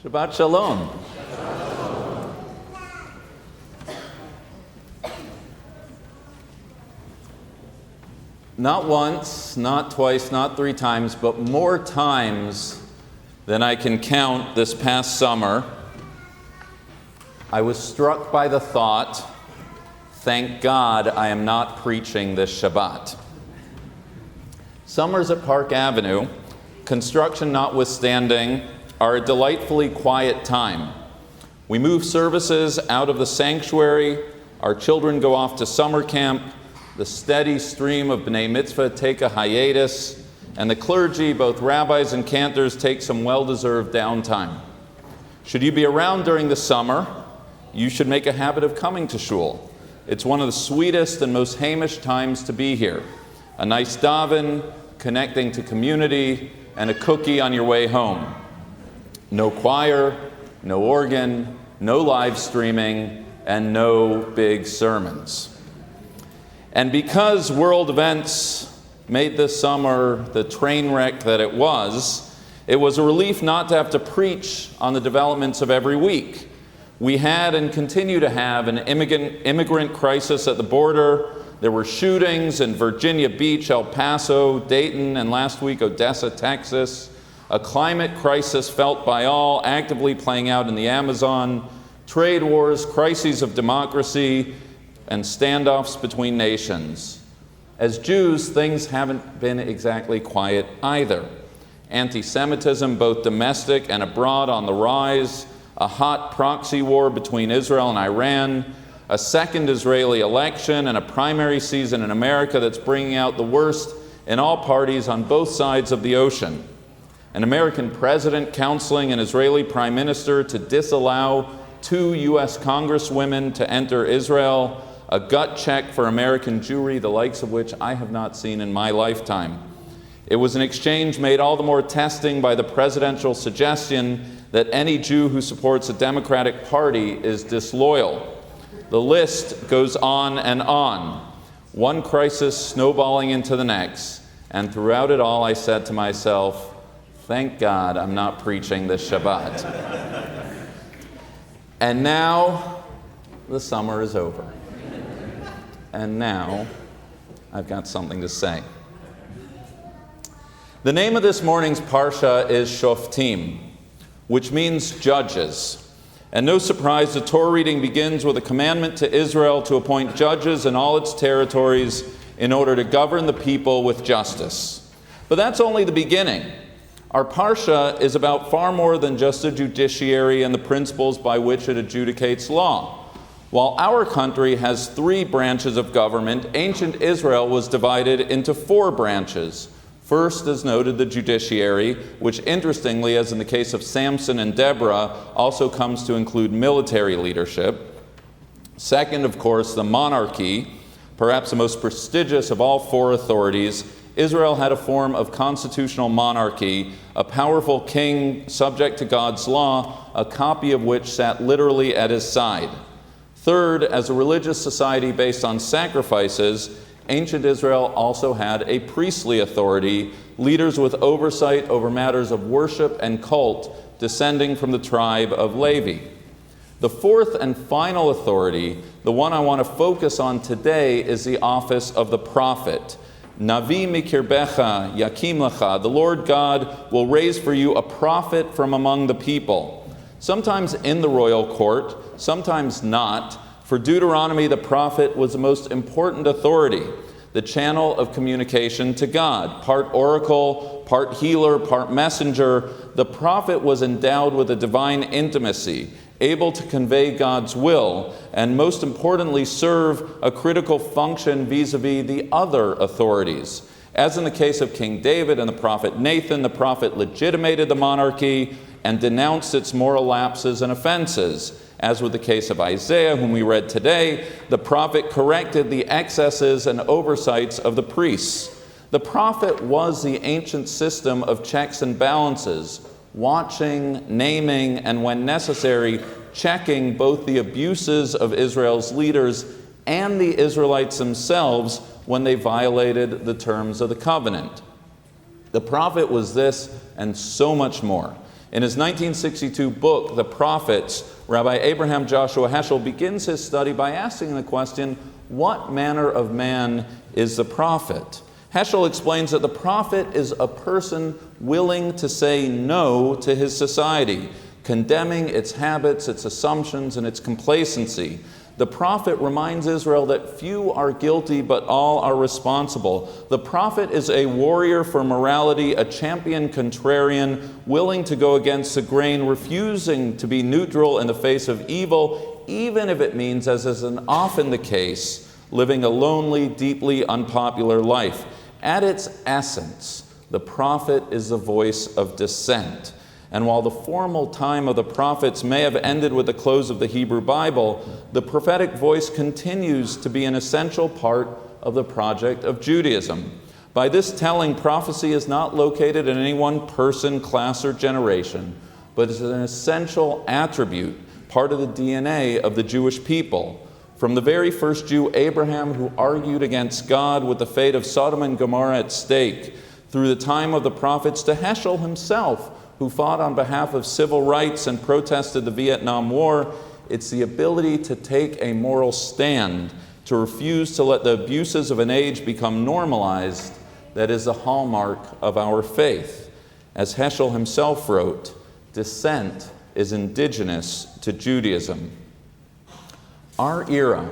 Shabbat Shalom. Not once, not twice, not three times, but more times than I can count this past summer, I was struck by the thought, thank God I am not preaching this Shabbat. Summers at Park Avenue, construction notwithstanding, are a delightfully quiet time. We move services out of the sanctuary, our children go off to summer camp, the steady stream of B'nai Mitzvah take a hiatus, and the clergy, both rabbis and cantors, take some well-deserved downtime. Should you be around during the summer, you should make a habit of coming to shul. It's one of the sweetest and most Hamish times to be here. A nice daven, connecting to community, and a cookie on your way home. No choir, no organ, no live streaming, and no big sermons. And because world events made this summer the train wreck that it was a relief not to have to preach on the developments of every week. We had and continue to have an immigrant crisis at the border. There were shootings in Virginia Beach, El Paso, Dayton, and last week Odessa, Texas. A climate crisis felt by all, actively playing out in the Amazon. Trade wars, crises of democracy, and standoffs between nations. As Jews, things haven't been exactly quiet either. Anti-Semitism, both domestic and abroad, on the rise. A hot proxy war between Israel and Iran. A second Israeli election and a primary season in America that's bringing out the worst in all parties on both sides of the ocean. An American president counseling an Israeli prime minister to disallow 2 U.S. congresswomen to enter Israel. A gut check for American Jewry, the likes of which I have not seen in my lifetime. It was an exchange made all the more testing by the presidential suggestion that any Jew who supports a Democratic Party is disloyal. The list goes on and on. One crisis snowballing into the next. And throughout it all, I said to myself, thank God I'm not preaching this Shabbat. And now, the summer is over. And now, I've got something to say. The name of this morning's Parsha is Shoftim, which means judges. And no surprise, the Torah reading begins with a commandment to Israel to appoint judges in all its territories in order to govern the people with justice. But that's only the beginning. Our Parsha is about far more than just a judiciary and the principles by which it adjudicates law. While our country has 3 branches of government, ancient Israel was divided into 4 branches. First, as noted, the judiciary, which interestingly, as in the case of Samson and Deborah, also comes to include military leadership. Second, of course, the monarchy, perhaps the most prestigious of all 4 authorities. Israel had a form of constitutional monarchy, a powerful king subject to God's law, a copy of which sat literally at his side. Third, as a religious society based on sacrifices, ancient Israel also had a priestly authority, leaders with oversight over matters of worship and cult descending from the tribe of Levi. The 4th and final authority, the one I want to focus on today, is the office of the prophet. Navi mikirbecha yakim lecha, the Lord God will raise for you a prophet from among the people. Sometimes in the royal court, sometimes not. For Deuteronomy, the prophet was the most important authority, the channel of communication to God. Part oracle, part healer, part messenger, the prophet was endowed with a divine intimacy, able to convey God's will, and most importantly, serve a critical function vis-a-vis the other authorities. As in the case of King David and the prophet Nathan, the prophet legitimated the monarchy and denounced its moral lapses and offenses. As with the case of Isaiah, whom we read today, the prophet corrected the excesses and oversights of the priests. The prophet was the ancient system of checks and balances, watching, naming, and when necessary, checking both the abuses of Israel's leaders and the Israelites themselves when they violated the terms of the covenant. The prophet was this and so much more. In his 1962 book, The Prophets, Rabbi Abraham Joshua Heschel begins his study by asking the question, what manner of man is the prophet? Heschel explains that the prophet is a person willing to say no to his society, condemning its habits, its assumptions, and its complacency. The prophet reminds Israel that few are guilty, but all are responsible. The prophet is a warrior for morality, a champion contrarian, willing to go against the grain, refusing to be neutral in the face of evil, even if it means, as is often the case, living a lonely, deeply unpopular life. At its essence, the prophet is the voice of dissent. And while the formal time of the prophets may have ended with the close of the Hebrew Bible, the prophetic voice continues to be an essential part of the project of Judaism. By this telling, prophecy is not located in any one person, class, or generation, but is an essential attribute, part of the DNA of the Jewish people. From the very first Jew, Abraham, who argued against God with the fate of Sodom and Gomorrah at stake, through the time of the prophets, to Heschel himself, who fought on behalf of civil rights and protested the Vietnam War, it's the ability to take a moral stand, to refuse to let the abuses of an age become normalized, that is the hallmark of our faith. As Heschel himself wrote, dissent is indigenous to Judaism. Our era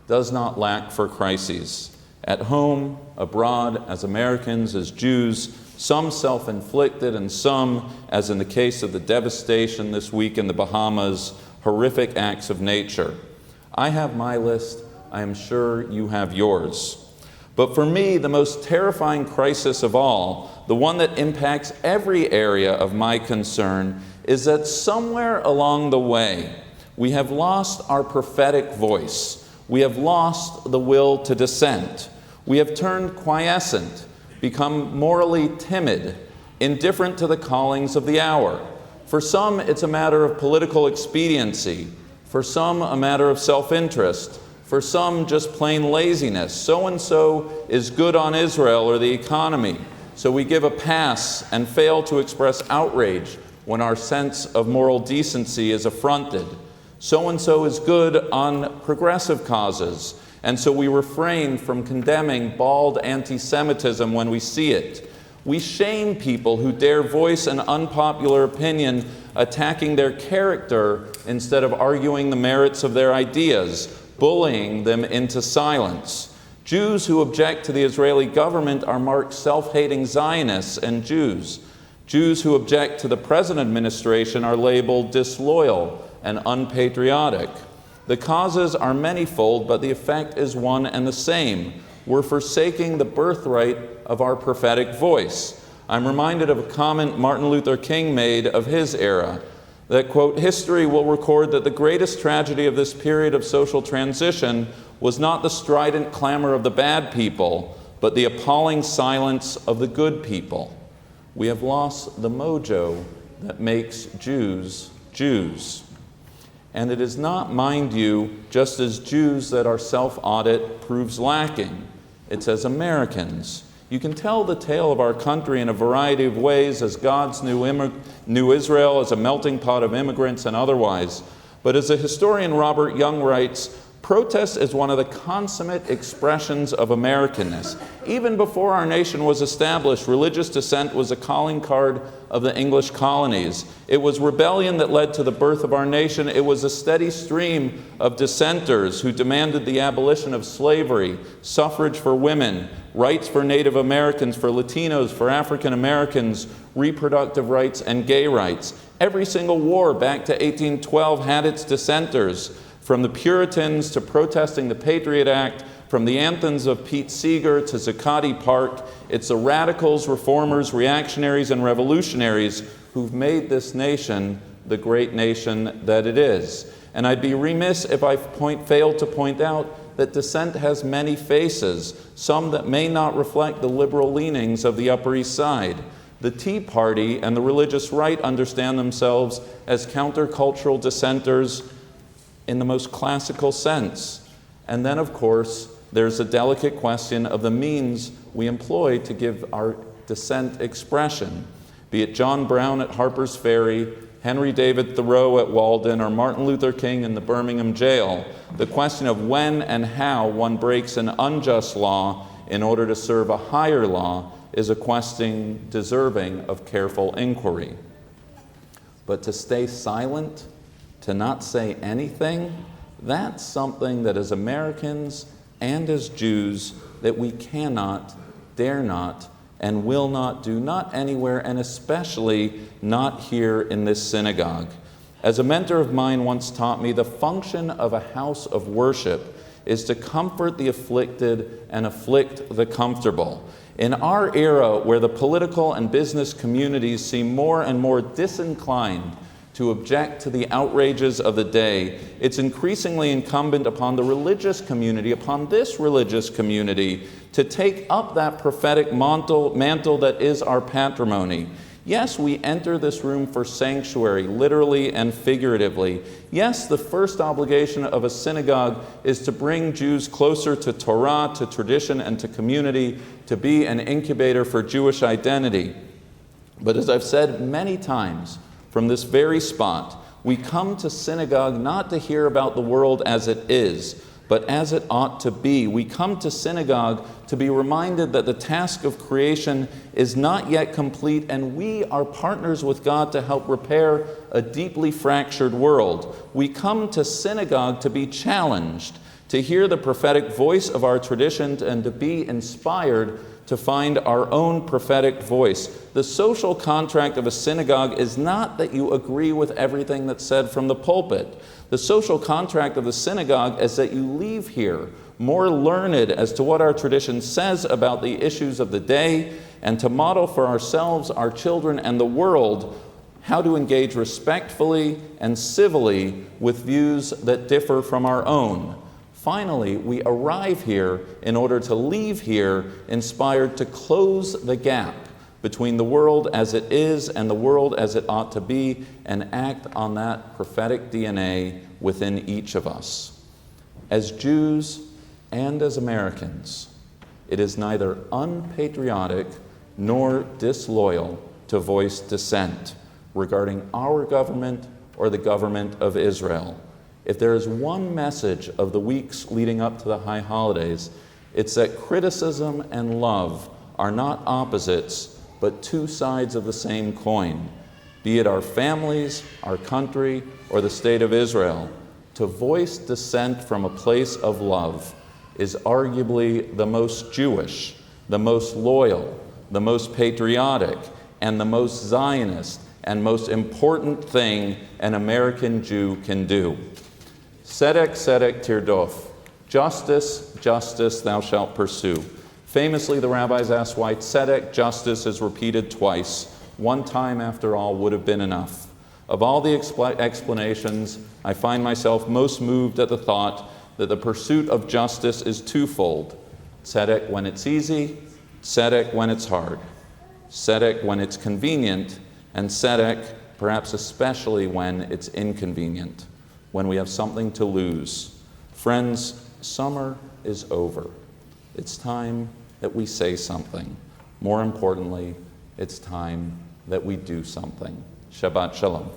does not lack for crises. At home, abroad, as Americans, as Jews, some self-inflicted and some, as in the case of the devastation this week in the Bahamas, horrific acts of nature. I have my list. I am sure you have yours. But for me, the most terrifying crisis of all, the one that impacts every area of my concern, is that somewhere along the way, we have lost our prophetic voice. We have lost the will to dissent. We have turned quiescent, become morally timid, indifferent to the callings of the hour. For some, it's a matter of political expediency. For some, a matter of self-interest. For some, just plain laziness. So-and-so is good on Israel or the economy, so we give a pass and fail to express outrage when our sense of moral decency is affronted. So-and-so is good on progressive causes, and so we refrain from condemning bald anti-Semitism when we see it. We shame people who dare voice an unpopular opinion, attacking their character instead of arguing the merits of their ideas, bullying them into silence. Jews who object to the Israeli government are marked self-hating Zionists and Jews. Jews who object to the present administration are labeled disloyal and unpatriotic. The causes are manifold, but the effect is one and the same. We're forsaking the birthright of our prophetic voice. I'm reminded of a comment Martin Luther King made of his era, that, quote, history will record that the greatest tragedy of this period of social transition was not the strident clamor of the bad people, but the appalling silence of the good people. We have lost the mojo that makes Jews Jews. And it is not, mind you, just as Jews that our self-audit proves lacking. It's as Americans. You can tell the tale of our country in a variety of ways, as God's new Israel, as a melting pot of immigrants and otherwise. But as the historian Robert Young writes, protest is one of the consummate expressions of Americanness. Even before our nation was established, religious dissent was a calling card of the English colonies. It was rebellion that led to the birth of our nation. It was a steady stream of dissenters who demanded the abolition of slavery, suffrage for women, rights for Native Americans, for Latinos, for African Americans, reproductive rights, and gay rights. Every single war back to 1812 had its dissenters, from the Puritans to protesting the Patriot Act, from the anthems of Pete Seeger to Zuccotti Park. It's the radicals, reformers, reactionaries, and revolutionaries who've made this nation the great nation that it is. And I'd be remiss if I failed to point out that dissent has many faces, some that may not reflect the liberal leanings of the Upper East Side. The Tea Party and the religious right understand themselves as countercultural dissenters in the most classical sense. And then, of course, there's a delicate question of the means we employ to give our dissent expression. Be it John Brown at Harper's Ferry, Henry David Thoreau at Walden, or Martin Luther King in the Birmingham jail, the question of when and how one breaks an unjust law in order to serve a higher law is a question deserving of careful inquiry. But to stay silent, to not say anything, that's something that as Americans and as Jews that we cannot, dare not, and will not do, not anywhere, and especially not here in this synagogue. As a mentor of mine once taught me, the function of a house of worship is to comfort the afflicted and afflict the comfortable. In our era, where the political and business communities seem more and more disinclined to object to the outrages of the day, it's increasingly incumbent upon the religious community, upon this religious community, to take up that prophetic mantle that is our patrimony. Yes, we enter this room for sanctuary, literally and figuratively. Yes, the first obligation of a synagogue is to bring Jews closer to Torah, to tradition, and to community, to be an incubator for Jewish identity. But as I've said many times, from this very spot, we come to synagogue not to hear about the world as it is, but as it ought to be. We come to synagogue to be reminded that the task of creation is not yet complete, and we are partners with God to help repair a deeply fractured world. We come to synagogue to be challenged, to hear the prophetic voice of our tradition, and to be inspired to find our own prophetic voice. The social contract of a synagogue is not that you agree with everything that's said from the pulpit. The social contract of the synagogue is that you leave here more learned as to what our tradition says about the issues of the day, and to model for ourselves, our children, and the world how to engage respectfully and civilly with views that differ from our own. Finally, we arrive here in order to leave here inspired to close the gap between the world as it is and the world as it ought to be, and act on that prophetic DNA within each of us. As Jews and as Americans, it is neither unpatriotic nor disloyal to voice dissent regarding our government or the government of Israel. If there is one message of the weeks leading up to the high holidays, it's that criticism and love are not opposites, but two sides of the same coin. Be it our families, our country, or the state of Israel, to voice dissent from a place of love is arguably the most Jewish, the most loyal, the most patriotic, and the most Zionist and most important thing an American Jew can do. Tzedek, tzedek tirdof. Justice, justice thou shalt pursue. Famously, the rabbis asked why tzedek, justice, is repeated twice. One time, after all, would have been enough. Of all the explanations, I find myself most moved at the thought that the pursuit of justice is twofold. Tzedek when it's easy, tzedek when it's hard. Tzedek when it's convenient, and tzedek perhaps especially when it's inconvenient, when we have something to lose. Friends, summer is over. It's time that we say something. More importantly, it's time that we do something. Shabbat Shalom.